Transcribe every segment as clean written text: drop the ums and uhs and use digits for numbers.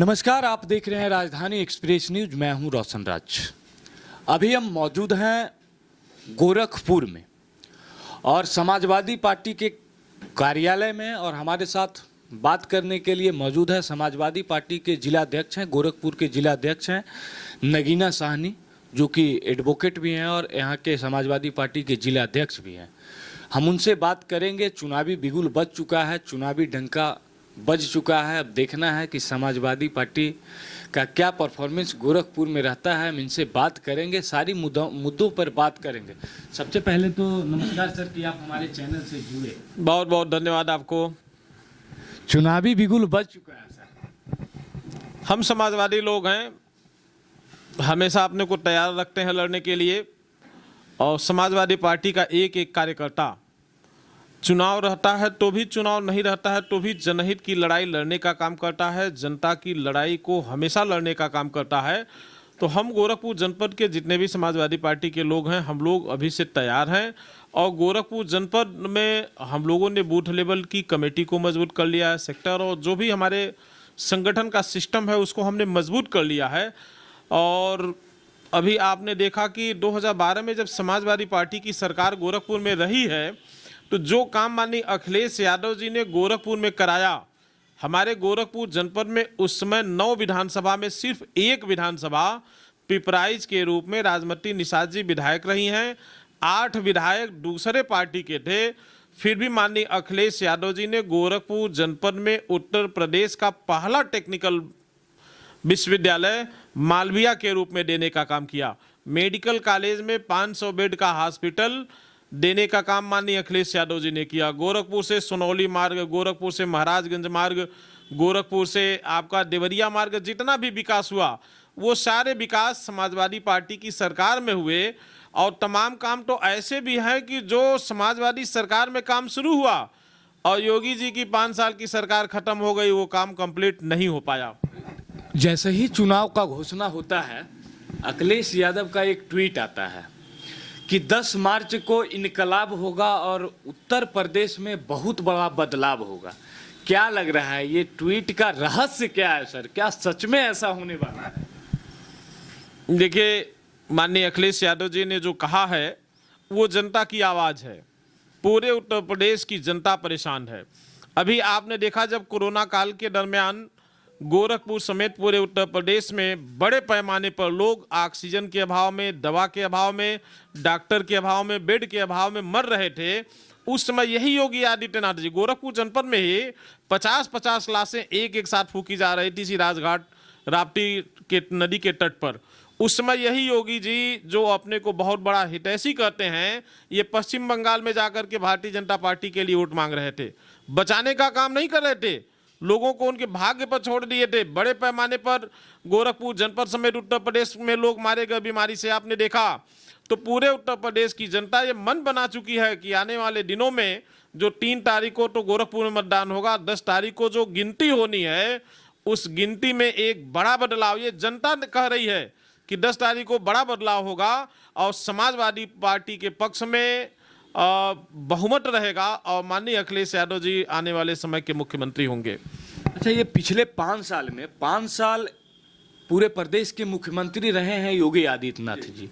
नमस्कार, आप देख रहे हैं राजधानी एक्सप्रेस न्यूज। मैं हूं रोशन राज। अभी हम मौजूद हैं गोरखपुर में और समाजवादी पार्टी के कार्यालय में, और हमारे साथ बात करने के लिए मौजूद है समाजवादी पार्टी के जिलाध्यक्ष हैं, गोरखपुर के जिलाध्यक्ष हैं नगीना साहनी, जो कि एडवोकेट भी हैं और यहाँ के समाजवादी पार्टी के जिलाध्यक्ष भी हैं। हम उनसे बात करेंगे। चुनावी बिगुल बज चुका है, चुनावी डंका बज चुका है। अब देखना है कि समाजवादी पार्टी का क्या परफॉर्मेंस गोरखपुर में रहता है। हम इनसे बात करेंगे, सारी मुद्दों पर बात करेंगे। सबसे पहले तो नमस्कार सर कि आप हमारे चैनल से जुड़े। बहुत बहुत धन्यवाद आपको। चुनावी बिगुल बज चुका है सर। हम समाजवादी लोग हैं, हमेशा अपने को तैयार रखते हैं लड़ने के लिए, और समाजवादी पार्टी का एक एक कार्यकर्ता चुनाव रहता है तो भी, चुनाव नहीं रहता है तो भी जनहित की लड़ाई लड़ने का काम करता है, जनता की लड़ाई को हमेशा लड़ने का काम करता है। तो हम गोरखपुर जनपद के जितने भी समाजवादी पार्टी के लोग हैं, हम लोग अभी से तैयार हैं। और गोरखपुर जनपद में हम लोगों ने बूथ लेवल की कमेटी को मजबूत कर लिया है, सेक्टर और जो भी हमारे संगठन का सिस्टम है उसको हमने मजबूत कर लिया है। और अभी आपने देखा कि 2012 में जब समाजवादी पार्टी की सरकार गोरखपुर में रही है, तो जो काम माननीय अखिलेश यादव जी ने गोरखपुर में कराया, हमारे गोरखपुर जनपद में उस समय 9 विधानसभा में सिर्फ एक विधानसभा पिपराइच के रूप में राजमती निषाद जी विधायक रही हैं। 8 विधायक दूसरे पार्टी के थे। फिर भी माननीय अखिलेश यादव जी ने गोरखपुर जनपद में उत्तर प्रदेश का पहला टेक्निकल विश्वविद्यालय मालविया के रूप में देने का काम किया। मेडिकल कॉलेज में 500 बेड का हॉस्पिटल देने का काम माननीय अखिलेश यादव जी ने किया। गोरखपुर से सोनौली मार्ग, गोरखपुर से महाराजगंज मार्ग, गोरखपुर से आपका देवरिया मार्ग, जितना भी विकास हुआ वो सारे विकास समाजवादी पार्टी की सरकार में हुए। और तमाम काम तो ऐसे भी हैं कि जो समाजवादी सरकार में काम शुरू हुआ और योगी जी की 5 साल की सरकार खत्म हो गई, वो काम कंप्लीट नहीं हो पाया। जैसे ही चुनाव का घोषणा होता है, अखिलेश यादव का एक ट्वीट आता है कि 10 मार्च को इनकलाब होगा और उत्तर प्रदेश में बहुत बड़ा बदलाव होगा। क्या लग रहा है, ये ट्वीट का रहस्य क्या है सर? क्या सच में ऐसा होने वाला है? देखिए, माननीय अखिलेश यादव जी ने जो कहा है वो जनता की आवाज़ है। पूरे उत्तर प्रदेश की जनता परेशान है। अभी आपने देखा जब कोरोना काल के दरमियान गोरखपुर समेत पूरे उत्तर प्रदेश में बड़े पैमाने पर लोग ऑक्सीजन के अभाव में, दवा के अभाव में, डॉक्टर के अभाव में, बेड के अभाव में मर रहे थे। उस समय यही योगी आदित्यनाथ जी गोरखपुर जनपद में ही 50-50 लाशें एक साथ फूकी जा रही थी, इसी राजघाट राप्ती के नदी के तट पर। उस समय यही योगी जी, जो अपने को बहुत बड़ा हितैषी कहते हैं, ये पश्चिम बंगाल में जाकर के भारतीय जनता पार्टी के लिए वोट मांग रहे थे। बचाने का काम नहीं कर रहे थे, लोगों को उनके भाग्य पर छोड़ दिए थे। बड़े पैमाने पर गोरखपुर जनपद समेत उत्तर प्रदेश में लोग मारे गए बीमारी से, आपने देखा। तो पूरे उत्तर प्रदेश की जनता ये मन बना चुकी है कि आने वाले दिनों में जो 3 तारीख को तो गोरखपुर में मतदान होगा, 10 तारीख को जो गिनती होनी है, उस गिनती में एक बड़ा बदलाव, ये जनता कह रही है कि 10 तारीख को बड़ा बदलाव होगा और समाजवादी पार्टी के पक्ष में बहुमत रहेगा और माननीय अखिलेश यादव जी आने वाले समय के मुख्यमंत्री होंगे। अच्छा, ये पिछले 5 साल में 5 साल पूरे प्रदेश के मुख्यमंत्री रहे हैं योगी आदित्यनाथ जी।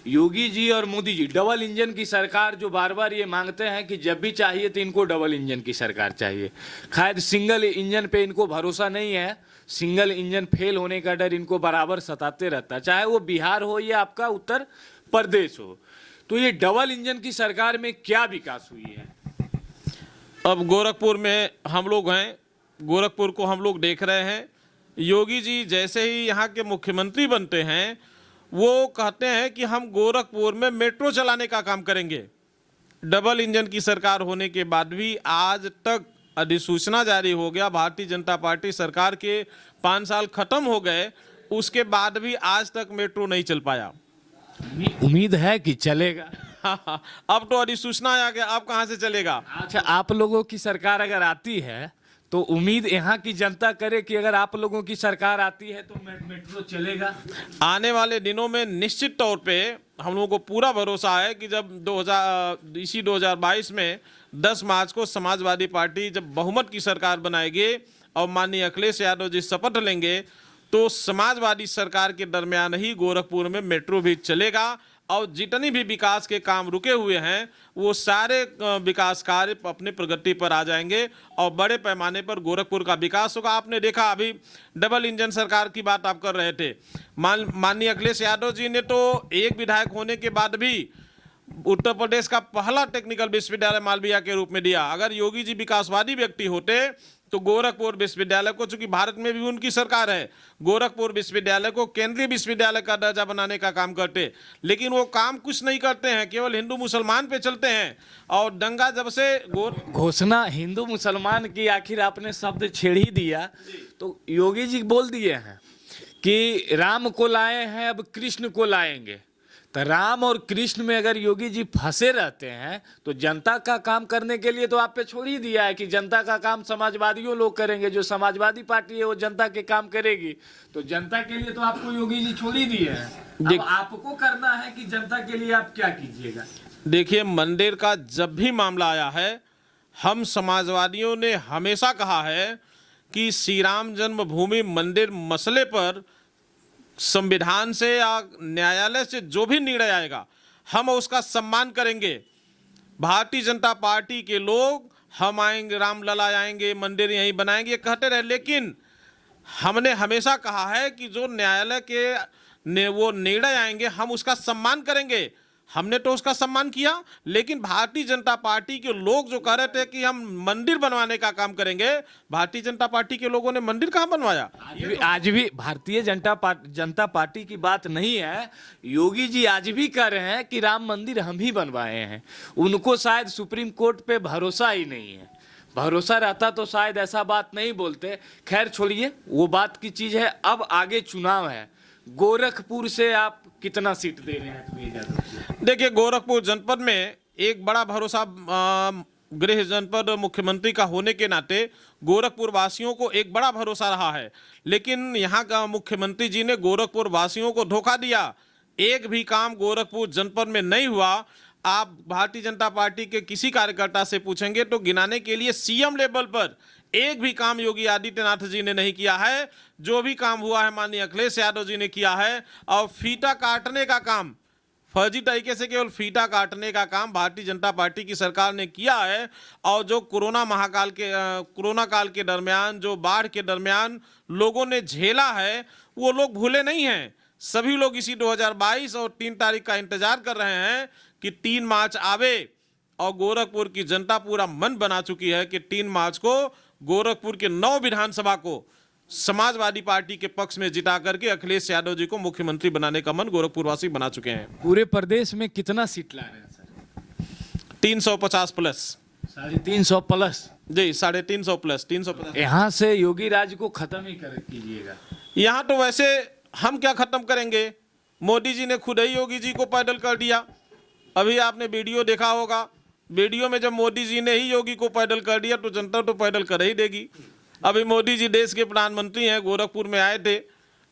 योगी जी और मोदी जी डबल इंजन की सरकार, जो बार बार ये मांगते हैं कि जब भी चाहिए तो इनको डबल इंजन की सरकार चाहिए। खैर, सिंगल इंजन पे इनको भरोसा नहीं है। सिंगल इंजन फेल होने का डर इनको बराबर सताते रहता है, चाहे वो बिहार हो या आपका उत्तर प्रदेश हो। तो ये डबल इंजन की सरकार में क्या विकास हुई है? अब गोरखपुर में हम लोग हैं, गोरखपुर को हम लोग देख रहे हैं। योगी जी जैसे ही यहाँ के मुख्यमंत्री बनते हैं, वो कहते हैं कि हम गोरखपुर में मेट्रो चलाने का काम करेंगे। डबल इंजन की सरकार होने के बाद भी आज तक अधिसूचना जारी हो गया, भारतीय जनता पार्टी सरकार के 5 साल खत्म हो गए, उसके बाद भी आज तक मेट्रो नहीं चल पाया। उम्मीद है कि चलेगा। अब तो अधिसूचना आ गया, अब कहाँ से चलेगा? अच्छा, आप लोगों की सरकार अगर आती है तो उम्मीद यहाँ की जनता करे कि अगर आप लोगों की सरकार आती है तो मेट्रो चलेगा। आने वाले दिनों में निश्चित तौर पे हम लोगों को पूरा भरोसा है कि जब 2022 में 10 मार्च को समाजवादी पार्टी जब बहुमत की सरकार बनाएगी, और माननीय अखिलेश यादव जी शपथ लेंगे तो समाजवादी सरकार के दरमियान ही गोरखपुर में मेट्रो भी चलेगा और जितनी भी विकास के काम रुके हुए हैं वो सारे विकास कार्य अपने प्रगति पर आ जाएंगे और बड़े पैमाने पर गोरखपुर का विकास होगा। आपने देखा अभी डबल इंजन सरकार की बात आप कर रहे थे, माननीय अखिलेश यादव जी ने तो एक विधायक होने के बाद भी उत्तर प्रदेश का पहला टेक्निकल विश्वविद्यालय मालवीय के रूप में दिया। अगर योगी जी विकासवादी व्यक्ति होते तो गोरखपुर विश्वविद्यालय को, चूंकि भारत में भी उनकी सरकार है, गोरखपुर विश्वविद्यालय को केंद्रीय विश्वविद्यालय का दर्जा बनाने का काम करते, लेकिन वो काम कुछ नहीं करते हैं, केवल हिंदू मुसलमान पे चलते हैं। और दंगा जब से घोषणा हिंदू मुसलमान की आखिर आपने शब्द छेड़ ही दिया, तो योगी जी बोल दिए हैं कि राम को लाए हैं अब कृष्ण को लाएंगे। तो राम और कृष्ण में अगर योगी जी फंसे रहते हैं तो जनता का काम करने के लिए तो आप पे छोड़ ही दिया है कि जनता का काम समाजवादियों लोग करेंगे, जो समाजवादी पार्टी है वो जनता के काम करेगी। तो जनता के लिए तो आपको योगी जी छोड़ ही दिए हैं, अब आपको करना है कि जनता के लिए आप क्या कीजिएगा। देखिए, मंदिर का जब भी मामला आया है, हम समाजवादियों ने हमेशा कहा है कि श्री राम जन्मभूमि मंदिर मसले पर संविधान से या न्यायालय से जो भी निर्णय आएगा हम उसका सम्मान करेंगे। भारतीय जनता पार्टी के लोग हम आएंगे, रामलला आएंगे, मंदिर यहीं बनाएंगे कहते रहे, लेकिन हमने हमेशा कहा है कि जो न्यायालय के वो निर्णय आएंगे हम उसका सम्मान करेंगे। हमने तो उसका सम्मान किया, लेकिन भारतीय जनता पार्टी के लोग जो कह रहे थे कि हम मंदिर बनवाने का काम करेंगे, भारतीय जनता पार्टी के लोगों ने मंदिर कहाँ बनवाया? आज भी भारतीय जनता पार्टी की बात नहीं है, योगी जी आज भी कह रहे हैं कि राम मंदिर हम ही बनवाए हैं। उनको शायद सुप्रीम कोर्ट पे भरोसा ही नहीं है, भरोसा रहता तो शायद ऐसा बात नहीं बोलते। खैर छोड़िए, वो बात की चीज है। अब आगे चुनाव है, गोरखपुर से आप कितना सीट दे रहे हैं? देखिए, गोरखपुर जनपद में एक बड़ा भरोसा गृह जनपद मुख्यमंत्री का होने के नाते गोरखपुर वासियों को एक बड़ा भरोसा रहा है, लेकिन यहाँ का मुख्यमंत्री जी ने गोरखपुर वासियों को धोखा दिया। एक भी काम गोरखपुर जनपद में नहीं हुआ। आप भारतीय जनता पार्टी के किसी कार्यकर्ता से पूछेंगे तो गिनाने के लिए सीएम लेवल पर एक भी काम योगी आदित्यनाथ जी ने नहीं किया है। जो भी काम हुआ है माननीय अखिलेश यादव जी ने किया है। और फीता काटने का काम, फर्जी तरीके से केवल फीता काटने का काम भारतीय जनता पार्टी की सरकार ने किया है। और जो कोरोना काल के दरमियान, जो बाढ़ के दरमियान लोगों ने झेला है, वो लोग भूले नहीं हैं। सभी लोग इसी 2022 और 3 तारीख का इंतजार कर रहे हैं कि 3 मार्च आवे, और गोरखपुर की जनता पूरा मन बना चुकी है कि 3 मार्च को गोरखपुर के 9 विधानसभा को समाजवादी पार्टी के पक्ष में जिता करके अखिलेश यादव जी को मुख्यमंत्री बनाने का मन गोरखपुर वासी बना चुके हैं। पूरे प्रदेश में कितना सीट ला रहे हैं सर? 350 प्लस। 350 प्लस? जी, 350 प्लस, 350। यहाँ से योगी राज को खत्म ही कर कीजिएगा। यहाँ तो वैसे हम क्या खत्म करेंगे, मोदी जी ने खुद ही योगी जी को पैदल कर दिया। अभी आपने वीडियो देखा होगा, वीडियो में जब मोदी जी ने ही योगी को पैदल कर दिया तो जनता तो पैदल कर ही देगी। अभी मोदी जी देश के प्रधानमंत्री हैं, गोरखपुर में आए थे,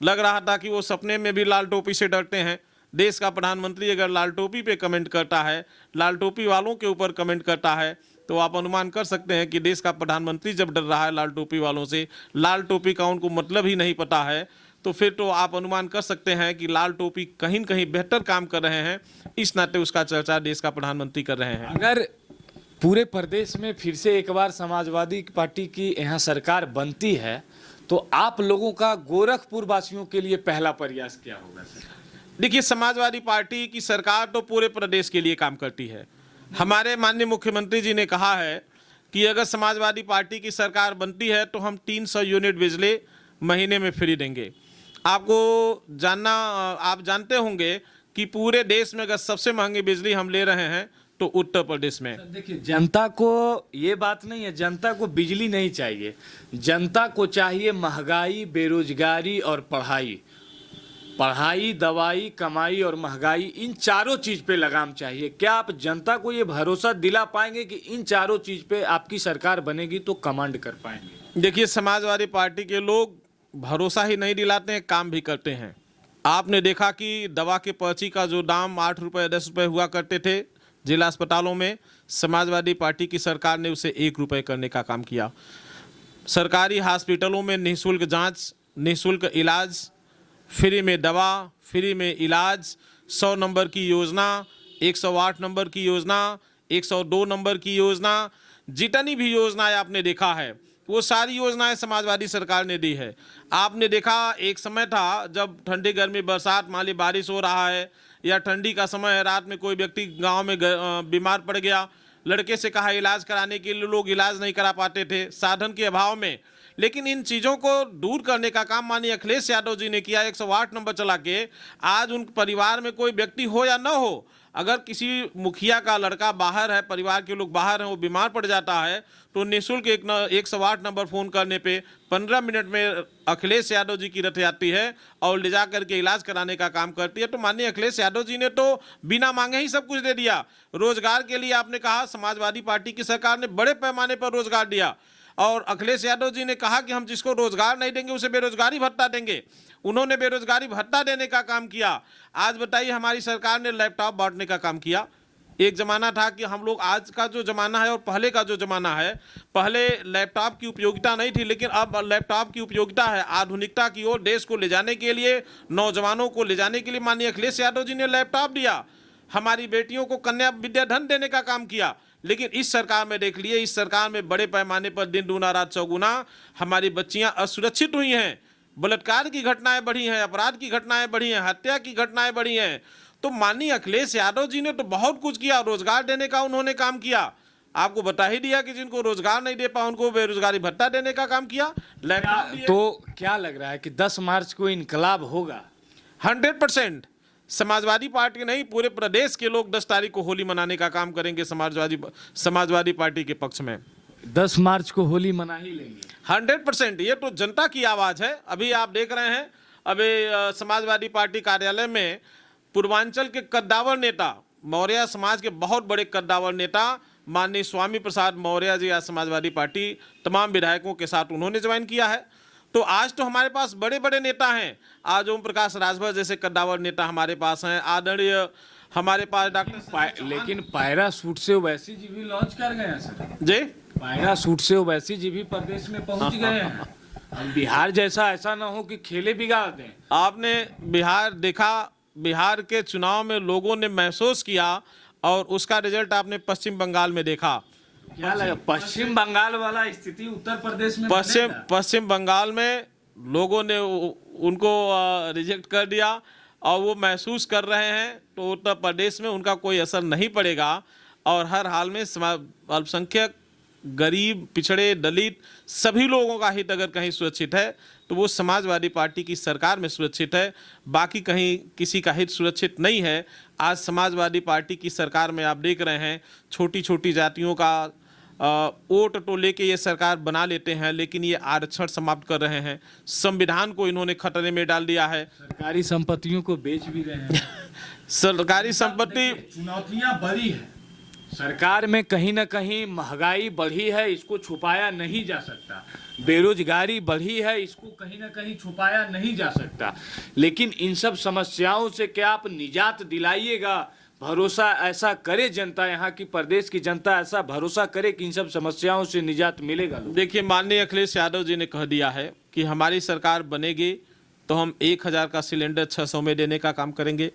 लग रहा था कि वो सपने में भी लाल टोपी से डरते हैं। देश का प्रधानमंत्री अगर लाल टोपी पे कमेंट करता है, लाल टोपी वालों के ऊपर कमेंट करता है, तो आप अनुमान कर सकते हैं कि देश का प्रधानमंत्री जब डर रहा है लाल टोपी वालों से, लाल टोपी का उनको मतलब ही नहीं पता है, तो फिर तो आप अनुमान कर सकते हैं कि लाल टोपी कहीं न कहीं बेहतर काम कर रहे हैं। इस नाते उसका चर्चा देश का प्रधानमंत्री कर रहे हैं। अगर पूरे प्रदेश में फिर से एक बार समाजवादी पार्टी की यहाँ सरकार बनती है तो आप लोगों का गोरखपुर वासियों के लिए पहला प्रयास क्या होगा सर? देखिए, समाजवादी पार्टी की सरकार तो पूरे प्रदेश के लिए काम करती है। हमारे माननीय मुख्यमंत्री जी ने कहा है कि अगर समाजवादी पार्टी की सरकार बनती है तो हम 300 यूनिट बिजली महीने में फ्री देंगे। आप जानते होंगे कि पूरे देश में अगर सबसे महंगी बिजली हम ले रहे हैं तो उत्तर प्रदेश में। देखिए, जनता को ये बात नहीं है, जनता को बिजली नहीं चाहिए, जनता को चाहिए महंगाई, बेरोजगारी और पढ़ाई। पढ़ाई, दवाई, कमाई और महंगाई, इन चारों चीज पे लगाम चाहिए। क्या आप जनता को ये भरोसा दिला पाएंगे कि इन चारों चीज पे आपकी सरकार बनेगी तो कमांड कर पाएंगे? देखिए, समाजवादी पार्टी के लोग भरोसा ही नहीं दिलाते हैं, काम भी करते हैं। आपने देखा कि दवा के पर्ची का जो दाम 8 रुपये 10 रुपये हुआ करते थे जिला अस्पतालों में, समाजवादी पार्टी की सरकार ने उसे 1 रुपये करने का काम किया। सरकारी हॉस्पिटलों में निःशुल्क जांच, निःशुल्क इलाज, फ्री में दवा, फ्री में इलाज, 100 नंबर की योजना, 108 नंबर की योजना, 102 नंबर की योजना, जितनी भी योजनाएं आपने देखा है वो सारी योजनाएं समाजवादी सरकार ने दी है। आपने देखा एक समय था जब ठंडी गर्मी बरसात माली बारिश हो रहा है या ठंडी का समय है, रात में कोई व्यक्ति गांव में बीमार पड़ गया, लड़के से कहा इलाज कराने के लिए, लोग इलाज नहीं करा पाते थे साधन के अभाव में। लेकिन इन चीज़ों को दूर करने का काम माननीय अखिलेश यादव जी ने किया। 108 नंबर चला के आज उन परिवार में कोई व्यक्ति हो या ना हो, अगर किसी मुखिया का लड़का बाहर है, परिवार के लोग बाहर हैं, वो बीमार पड़ जाता है तो निःशुल्क 108 नंबर फ़ोन करने पे 15 मिनट में अखिलेश यादव जी की रथ आती है और ले जा करके इलाज कराने का काम करती है। तो माननीय अखिलेश यादव जी ने तो बिना मांगे ही सब कुछ दे दिया। रोजगार के लिए आपने कहा समाजवादी पार्टी की सरकार ने बड़े पैमाने पर रोजगार दिया और अखिलेश यादव जी ने कहा कि हम जिसको रोजगार नहीं देंगे उसे बेरोजगारी भत्ता देंगे। उन्होंने बेरोजगारी भत्ता देने का काम किया। आज बताइए हमारी सरकार ने लैपटॉप बांटने का काम किया। एक ज़माना था कि हम लोग, आज का जो ज़माना है और पहले का जो ज़माना है, पहले लैपटॉप की उपयोगिता नहीं थी लेकिन अब लैपटॉप की उपयोगिता है। आधुनिकता की ओर देश को ले जाने के लिए, नौजवानों को ले जाने के लिए माननीय अखिलेश यादव जी ने लैपटॉप दिया। हमारी बेटियों को कन्या विद्याधन देने का काम किया। लेकिन इस सरकार में देख लिए, इस सरकार में बड़े पैमाने पर दिन दूना रात चौगुना हमारी बच्चियां असुरक्षित हुई हैं। बलात्कार की घटनाएं बढ़ी हैं, अपराध की घटनाएं बढ़ी हैं, हत्या की घटनाएं बढ़ी हैं। तो माननीय अखिलेश यादव जी ने तो बहुत कुछ किया। रोजगार देने का उन्होंने काम किया। आपको बता ही दिया कि जिनको रोजगार नहीं दे पाए उनको बेरोजगारी भत्ता देने का काम किया। तो क्या लग रहा है कि 10 मार्च को इनकलाब होगा? 100% समाजवादी पार्टी नहीं, पूरे प्रदेश के लोग 10 तारीख को होली मनाने का काम करेंगे समाजवादी पार्टी के पक्ष में। 10 मार्च को होली मना ही लेंगे 100%। ये तो जनता की आवाज़ है। अभी आप देख रहे हैं, अभी समाजवादी पार्टी कार्यालय में पूर्वांचल के कद्दावर नेता, मौर्य समाज के बहुत बड़े कद्दावर नेता माननीय स्वामी प्रसाद मौर्य जी आज समाजवादी पार्टी तमाम विधायकों के साथ उन्होंने ज्वाइन किया है। तो आज तो हमारे पास बड़े बड़े नेता हैं। आज ओम प्रकाश राजभर जैसे कद्दावर नेता हमारे पास हैं। आदरणीय हमारे पास डॉक्टर, लेकिन पायरा सूट से ओवैसी जी भी लॉन्च कर गए हैं सर जी। पायरा सूट से ओवैसी जी भी प्रदेश में पहुंच गए हैं। हम बिहार जैसा ऐसा ना हो कि खेले बिगाड़ दें। आपने बिहार देखा, बिहार के चुनाव में लोगों ने महसूस किया और उसका रिजल्ट आपने पश्चिम बंगाल में देखा। क्या लगा पश्चिम बंगाल वाला स्थिति उत्तर प्रदेश में? पश्चिम बंगाल में लोगों ने उनको रिजेक्ट कर दिया और वो महसूस कर रहे हैं। तो उत्तर प्रदेश में उनका कोई असर नहीं पड़ेगा और हर हाल में अल्पसंख्यक, गरीब, पिछड़े, दलित सभी लोगों का हित अगर कहीं सुरक्षित है तो वो समाजवादी पार्टी की सरकार में सुरक्षित है। बाकी कहीं किसी का हित सुरक्षित नहीं है। आज समाजवादी पार्टी की सरकार में आप देख रहे हैं छोटी छोटी जातियों का वोट तो लेके ये सरकार बना लेते हैं लेकिन ये आरक्षण समाप्त कर रहे हैं। संविधान को इन्होंने खतरे में डाल दिया है। सरकारी संपत्तियों को बेच भी रहे हैं। सरकारी संपत्ति, चुनौतियां बड़ी है सरकार में। कहीं ना कहीं महंगाई बढ़ी है, इसको छुपाया नहीं जा सकता। बेरोजगारी बढ़ी है, इसको कहीं ना कहीं छुपाया नहीं जा सकता। लेकिन इन सब समस्याओं से क्या आप निजात दिलाइएगा? भरोसा ऐसा करे जनता, यहाँ की प्रदेश की जनता ऐसा भरोसा करे कि इन सब समस्याओं से निजात मिलेगा? देखिए, माननीय अखिलेश यादव जी ने कह दिया है कि हमारी सरकार बनेगी तो हम 1000 का सिलेंडर 600 में देने का काम करेंगे।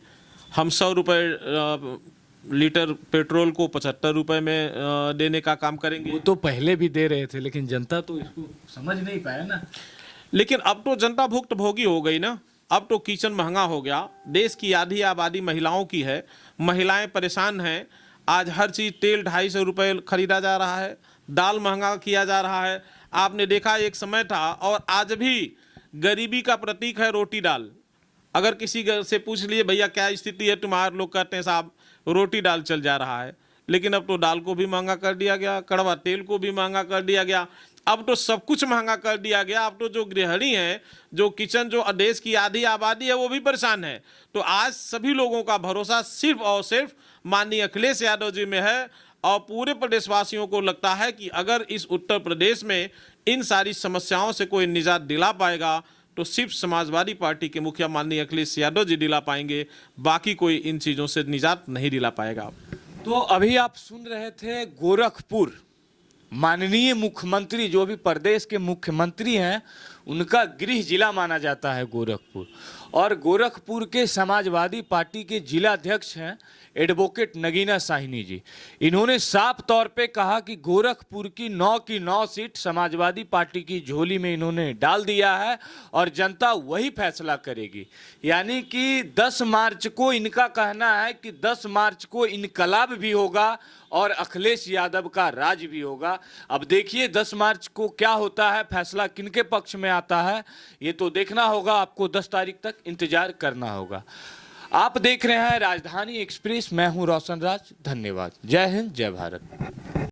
हम 100 रुपये लीटर पेट्रोल को 75 रुपए में देने का काम करेंगे। वो तो पहले भी दे रहे थे लेकिन जनता तो इसको समझ नहीं पाया ना। लेकिन अब तो जनता भुक्तभोगी हो गई ना। अब तो किचन महंगा हो गया। देश की आधी आबादी महिलाओं की है। महिलाएं परेशान हैं। आज हर चीज़, तेल 250 रुपये खरीदा जा रहा है, दाल महंगा किया जा रहा है। आपने देखा एक समय था और आज भी गरीबी का प्रतीक है रोटी दाल। अगर किसी से पूछ लिए भैया क्या स्थिति है तुम्हारे, लोग कहते हैं साहब रोटी दाल चल जा रहा है। लेकिन अब तो दाल को भी महंगा कर दिया गया, कड़वा तेल को भी महंगा कर दिया गया, अब तो सब कुछ महंगा कर दिया गया। अब तो जो गृहिणी है, जो किचन, जो देश की आधी आबादी है वो भी परेशान है। तो आज सभी लोगों का भरोसा सिर्फ और सिर्फ माननीय अखिलेश यादव जी में है और पूरे प्रदेशवासियों को लगता है कि अगर इस उत्तर प्रदेश में इन सारी समस्याओं से कोई निजात दिला पाएगा तो सिर्फ समाजवादी पार्टी के मुखिया माननीय अखिलेश यादव जी दिला पाएंगे। बाकी कोई इन चीज़ों से निजात नहीं दिला पाएगा। तो अभी आप सुन रहे थे गोरखपुर माननीय मुख्यमंत्री जो भी प्रदेश के मुख्यमंत्री हैं उनका गृह जिला माना जाता है गोरखपुर। और गोरखपुर के समाजवादी पार्टी के जिला अध्यक्ष हैं एडवोकेट नगीना साहिनी जी। इन्होंने साफ तौर पे कहा कि गोरखपुर की 9 सीट समाजवादी पार्टी की झोली में इन्होंने डाल दिया है और जनता वही फैसला करेगी। यानी कि 10 मार्च को इनका कहना है कि 10 मार्च को इनकलाब भी होगा और अखिलेश यादव का राज भी होगा। अब देखिए 10 मार्च को क्या होता है, फैसला किनके पक्ष में आता है, ये तो देखना होगा। आपको 10 तारीख तक इंतजार करना होगा। आप देख रहे हैं राजधानी एक्सप्रेस, मैं हूं रोशन राज। धन्यवाद। जय हिंद, जय भारत।